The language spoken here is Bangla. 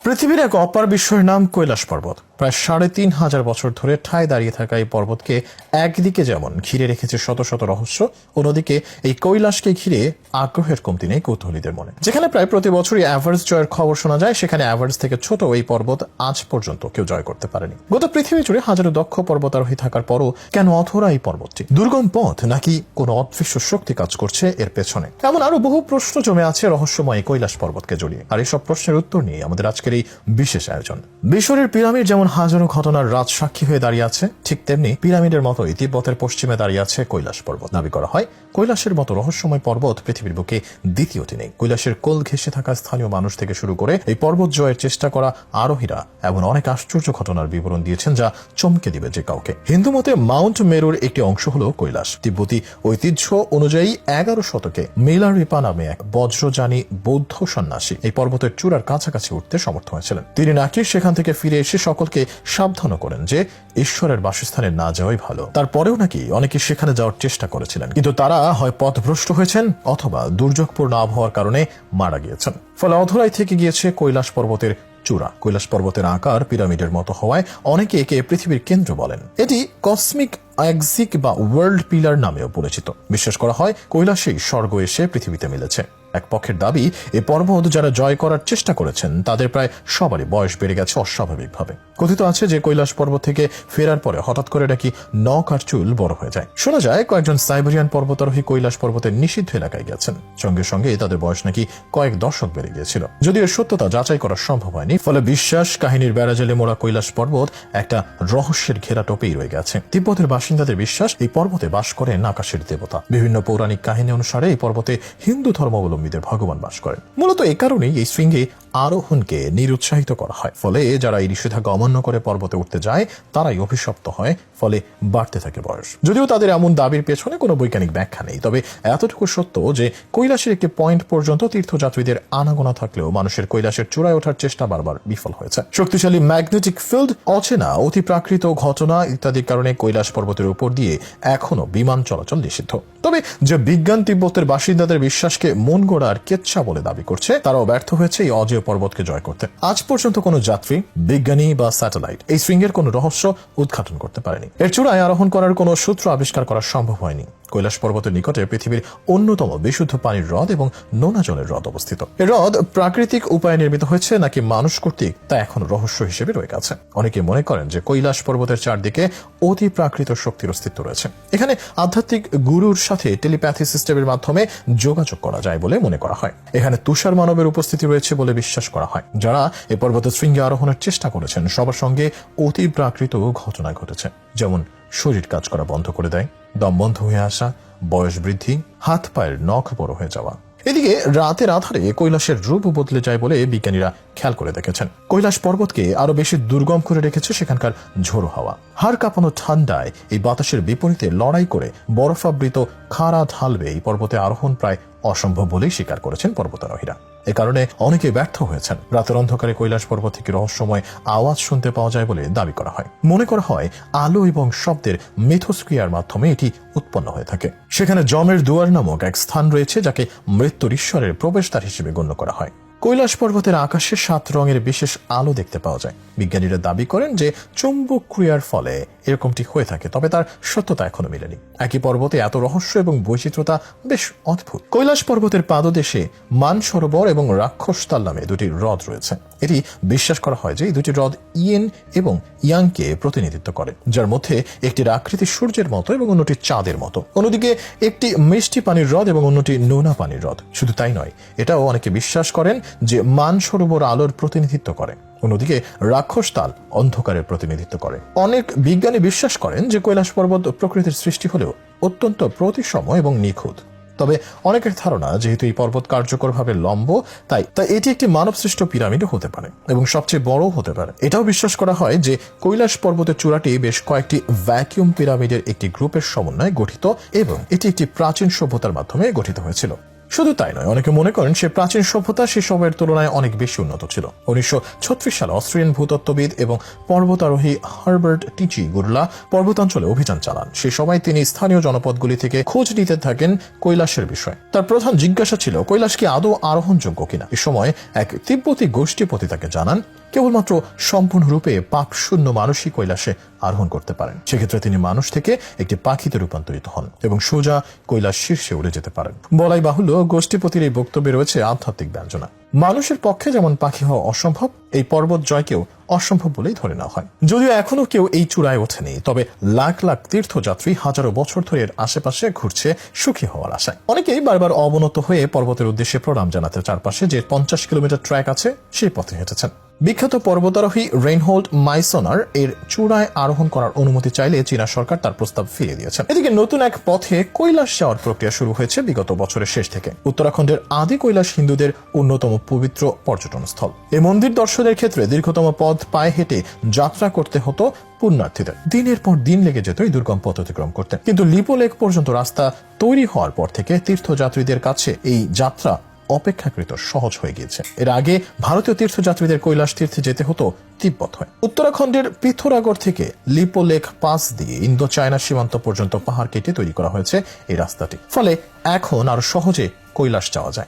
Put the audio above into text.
পৃথিবীর এক অপার বিস্ময়ের নাম কৈলাস পর্বত। প্রায় ৩৫০০ বছর ধরে ঠায় দাঁড়িয়ে থাকা এই পর্বতকে একদিকে যেমন ঘিরে রেখেছে শত শত রহস্য, অন্যদিকে এই কৈলাসকে ঘিরে আগ্রহের কমতি নেই কৌতূহলীদের মনে। যেখানে প্রায় প্রতি বছরই এভারেস্ট জয়ের খবর শোনা যায়, সেখানে এভারেস্ট থেকে ছোট এই পর্বত আজ পর্যন্ত কেউ জয় করতে পারেনি। গোটা পৃথিবী জুড়ে হাজারো দক্ষ পর্বতারোহী থাকার পরও কেন অথরা এই পর্বতটি? দুর্গম পথ নাকি কোনো অদৃশ্য শক্তি কাজ করছে এর পেছনে? এমন আরো বহু প্রশ্ন জমে আছে রহস্যময় কৈলাস পর্বতকে জড়িয়ে। আর এইসব প্রশ্নের উত্তর নিয়ে আমাদের আজকের এই বিশেষ আয়োজন। মিশরের পিরামিড যেমন হাজারো ঘটনার রাজ সাক্ষী হয়ে দাঁড়িয়ে আছে, ঠিক তেমনি পিরামিডের মতোই তিব্বতের পশ্চিমে দাঁড়িয়ে আছে কৈলাস পর্বত। দাবি করা হয় কৈলাসের মতো রহস্যময় পর্বত পৃথিবীর বুকে দ্বিতীয়টি নেই। কৈলাসের কোল ঘেঁষে থাকা স্থানীয় মানুষ থেকে শুরু করে এই পর্বত জয়ের চেষ্টা করা আরোহীরা এমন অনেক আশ্চর্য ঘটনার বিবরণ দিয়েছেন যা চমকে দিবে যে কাউকে। হিন্দু মতে মাউন্ট মেরুর একটি অংশ হল কৈলাস। তিব্বতী ঐতিহ্য অনুযায়ী ১১ শতকে মিলারিপা নামে এক বজ্রযানী বৌদ্ধ সন্ন্যাসী এই পর্বতের চূড়ার কাছাকাছি উঠতে সমর্থ হয়েছিলেন। তিনি নাকি সেখান থেকে ফিরে এসে সকলকে সাবধান করেন যে ঈশ্বরের বাসস্থানে না যাওয়াই ভালো। তারপরেও নাকি অনেকে সেখানে যাওয়ার চেষ্টা করেছিলেন, কিন্তু তারা হয় পথভ্রষ্ট হয়েছেন অথবা দুর্যোগপূর্ণ আবহাওয়ার কারণে মারা গিয়েছেন। ফলে অধরাই থেকে গিয়েছে কৈলাস পর্বতের চূড়া। কৈলাস পর্বতের আকার পিরামিডের মতো হওয়ায় অনেকে একে পৃথিবীর কেন্দ্র বলেন। এটি কসমিক এক্সিক বা ওয়ার্ল্ড পিলার নামেও পরিচিত। বিশ্বাস করা হয় কৈলাসেই স্বর্গ এসে পৃথিবীতে মিলেছে। এক পক্ষের দাবি, এই পর্বত যারা জয় করার চেষ্টা করেছেন তাদের প্রায় সবারই বয়স বেড়ে গেছে অস্বাভাবিকভাবে। কথিত আছে যে কৈলাস পর্বত থেকে ফেরার পরে হঠাৎ করে নাকি নখ আর চুল বড় হয়ে যায়। শোনা যায় কয়েকজন সাইবেরিয়ান পর্বতারোহী কৈলাস পর্বতের নিষিদ্ধ এলাকায় গেছেন, সঙ্গে সঙ্গে তাদের বয়স নাকি কয়েক দশক বেড়ে গিয়েছিল। যদিও এর সত্যতা যাচাই করা সম্ভব হয়নি, ফলে বিশ্বাস কাহিনীর বেড়াজালে মোড়া কৈলাস পর্বত একটা রহস্যের ঘেরা টোপেই রয়ে গেছে। তিব্বতের বাসিন্দাদের বিশ্বাস এই পর্বতে বাস করেন আকাশের দেবতা। বিভিন্ন পৌরাণিক কাহিনী অনুসারে এই পর্বতে হিন্দু ধর্মাবলম্বীদের ভগবান বাস করেন। মূলত এ কারণেই এই শৃঙ্গে আরোহণকে নিরুৎসাহিত করা হয়। ফলে যারা এই নিষেধাজ্ঞা অমান্য করে পর্বতে উঠতে যায় তারাই অভিশপ্ত হয়, ফলে বাড়তে থাকে বয়স। যদিও তাদের এমন দাবির পেছনে কোনো বৈজ্ঞানিক ব্যাখ্যা নেই, তবে এতটুকু সত্য যে কৈলাসের একটি পয়েন্ট পর্যন্ত তীর্থযাত্রীদের আনাগোনা থাকলেও মানুষের কৈলাসের চূড়ায় ওঠার চেষ্টা বারবার বিফল হয়েছে। শক্তিশালী ম্যাগনেটিক ফিল্ড, অচেনা অতি প্রাকৃত ঘটনা ইত্যাদির কারণে কৈলাস পর্বতের উপর দিয়ে এখনো বিমান চলাচল নিষিদ্ধ। তবে যে বিজ্ঞান তিব্বতের বাসিন্দাদের বিশ্বাসকে মন গড়ার কেচ্ছা বলে দাবি করছে, তারাও ব্যর্থ হয়েছে এই অজেয় পর্বতকে জয় করতে। আজ পর্যন্ত কোনো যাত্রী, বিজ্ঞানী বা স্যাটেলাইট এই শৃঙ্গের কোনো রহস্য উদ্ঘাটন করতে পারেনি। এর চূড়ায় আরোহণ করার কোনো সূত্র আবিষ্কার করা সম্ভব হয়নি। কৈলাস পর্বতের নিকটে পৃথিবীর অন্যতম বিশুদ্ধ পানির হ্রদ এবং নোনা জলের হ্রদ অবস্থিত। এই হ্রদ প্রাকৃতিক উপায়ে নির্মিত হয়েছে নাকি মানুষ কর্তৃক, তা এখন রহস্য হিসেবে রয়ে গেছে। অনেকে মনে করেন যে কৈলাস পর্বতের চারদিকে অতি প্রাকৃত শক্তির অস্তিত্ব রয়েছে। এখানে আধ্যাত্মিক গুরুর সাথে টেলিপ্যাথি সিস্টেমের মাধ্যমে যোগাযোগ করা যায় বলে মনে করা হয়। এখানে তুষার মানবের উপস্থিতি রয়েছে বলে বিশ্বাস করা হয়। যারা এই পর্বতের শৃঙ্গে আরোহণের চেষ্টা করেছেন সবার সঙ্গে অতি প্রাকৃত ঘটনা ঘটেছে, যেমন শরীর কাজ করা বন্ধ করে দেয়, দম বন্ধ হয়ে আসা, বয়স বৃদ্ধি, হাত পায়ের নখ বড় হয়ে যাওয়া। এদিকে রাতের আধারে কৈলাসের রূপ বদলে যায় বলে বিজ্ঞানীরা খেয়াল করে দেখেছেন। কৈলাস পর্বতকে আরো বেশি দুর্গম করে রেখেছে সেখানকার ঝোড়ো হাওয়া। হাড় কাঁপানো ঠান্ডায় এই বাতাসের বিপরীতে লড়াই করে বরফাবৃত খাড়া ঢালবে এই পর্বতে আরোহণ প্রায় অসম্ভব বলেই স্বীকার করেছেন পর্বতারোহীরা। এ কারণে অনেকে ব্যর্থ হয়েছেন। রাতের অন্ধকারে কৈলাস পর্বত থেকে রহস্যময় আওয়াজ শুনতে পাওয়া যায় বলে দাবি করা হয়। মনে করা হয় আলো এবং শব্দের মিথস্ক্রিয়ার মাধ্যমে এটি উৎপন্ন হয়ে থাকে। সেখানে যমের দুয়ার নামক এক স্থান রয়েছে যাকে মৃত্যুর ঈশ্বরের প্রবেশদ্বার হিসেবে গণ্য করা হয়। কৈলাস পর্বতের আকাশে 7 রঙের বিশেষ আলো দেখতে পাওয়া যায়। বিজ্ঞানীরা দাবি করেন যে চুম্বক ক্রিয়ার ফলে এরকমটি হয়ে থাকে, তবে তার সত্যতা এখনো মেলেনি। একই পর্বতে এত রহস্য এবং বৈচিত্র্যতা বেশ অদ্ভুত। কৈলাস পর্বতের পাদদেশে মানসরোবর এবং রাক্ষসতাল নামে দুটি হ্রদ রয়েছে। এটি বিশ্বাস করা হয় যে এই দুটি হ্রদ ইয়েন এবং ইয়াংকে প্রতিনিধিত্ব করে, যার মধ্যে একটির আকৃতি সূর্যের মতো এবং অন্যটি চাঁদের মতো। অন্যদিকে একটি মিষ্টি পানির হ্রদ এবং অন্যটি নোনা পানির হ্রদ। শুধু তাই নয়, এটাও অনেকে বিশ্বাস করেন যে মানসরোবর আলোর প্রতিনিধিত্ব করে, অন্যদিকে রাক্ষসতাল অন্ধকারের প্রতিনিধিত্ব করে। অনেক বিজ্ঞানী বিশ্বাস করেন যে কৈলাস পর্বত প্রকৃতির সৃষ্টি হলেও অত্যন্ত প্রতিসম এবং নিখুঁত। তবে অনেকের ধারণা যেহেতু এই পর্বত কার্যকরভাবে লম্ব, তাই এটি একটি মানব সৃষ্ট পিরামিডও হতে পারে এবং সবচেয়ে বড় হতে পারে। এটাও বিশ্বাস করা হয় যে কৈলাস পর্বতের চূড়াটি বেশ কয়েকটি ভ্যাকিউম পিরামিডের একটি গ্রুপের সমন্বয়ে গঠিত এবং এটি একটি প্রাচীন সভ্যতার মাধ্যমে গঠিত হয়েছিল। শুধু তাই নয়, অনেকে মনে করেন সে প্রাচীন সভ্যতা সেসবের তুলনায় অনেক বেশি উন্নত ছিল। 1936 সালে অস্ট্রিয়ান ভূতত্ত্ববিদ এবং পর্বতারোহী হার্বার্ট টিচি গুরলা পর্বতাঞ্চলে অভিযান চালান। সে সময় তিনি স্থানীয় জনপদগুলি থেকে খোঁজ নিতে থাকেন কৈলাসের বিষয়ে। তার প্রধান জিজ্ঞাসা ছিল কৈলাস কি আদৌ আরোহণযোগ্য কিনা। এ সময় এক তিব্বতী গোষ্ঠীপতি তাকে জানান কেবলমাত্র সম্পূর্ণরূপে পাপশূন্য মানুষই কৈলাসে আরোহণ করতে পারেন। সেক্ষেত্রে তিনি মানুষ থেকে একটি পাখিতে রূপান্তরিত হন এবং সোজা কৈলাস শীর্ষে উড়ে যেতে পারেন। বলাই বাহুল্য, গোষ্ঠীপতির এই বক্তব্যে রয়েছে আধ্যাত্মিক ব্যঞ্জনা। মানুষের পক্ষে যেমন পাখি হওয়া অসম্ভব, এই পর্বত জয়কেও অসম্ভব বলেই ধরে নেওয়া হয়। যদিও এখনো কেউ এই চূড়ায় ওঠেনি, তবে লাখ লাখ তীর্থযাত্রী হাজারো বছর ধরে এর আশেপাশে ঘুরছে সুখী হওয়ার আশায়। অনেকেই বারবার অবনত হয়ে পর্বতের উদ্দেশ্যে প্রণাম জানাতে চারপাশে যে 50 কিলোমিটার ট্র্যাক আছে সেই পথে হেঁটেছেন। বিখ্যাত পর্বতারোহী রেইনহোল্ড মাইসনার এর চূড়ায় আরোহণ করার অনুমতি চাইলে চীনা সরকার তার প্রস্তাব ফিরিয়ে দিয়েছে। এদিকে নতুন এক পথে কৈলাস যাওয়ার প্রক্রিয়া শুরু হয়েছে বিগত বছরের শেষ থেকে। উত্তরাখণ্ডের আদি কৈলাস হিন্দুদের অন্যতম পবিত্র পর্যটন স্থল। এই মন্দির দর্শনের ক্ষেত্রে দীর্ঘতম পথ পায়ে হেঁটে যাত্রা করতে হতো পুণ্যার্থীদের। দিনের পর দিন লেগে যেত এই দুর্গম পথ অতিক্রম করতে। কিন্তু লিপো লেক পর্যন্ত রাস্তা তৈরি হওয়ার পর থেকে তীর্থযাত্রীদের কাছে এই যাত্রা অপেক্ষাকৃত সহজ হয়ে গিয়েছে। এর আগে ভারতীয় তীর্থযাত্রীদের কৈলাস তীর্থে যেতে হতো তিব্বত হয়ে। উত্তরাখণ্ডের পিথোরাগড় থেকে লিপো লেক পাস দিয়ে ইন্দো চায়না সীমান্ত পর্যন্ত পাহাড় কেটে তৈরি করা হয়েছে এই রাস্তাটি। ফলে এখন আরো সহজে কৈলাস যাওয়া যায়।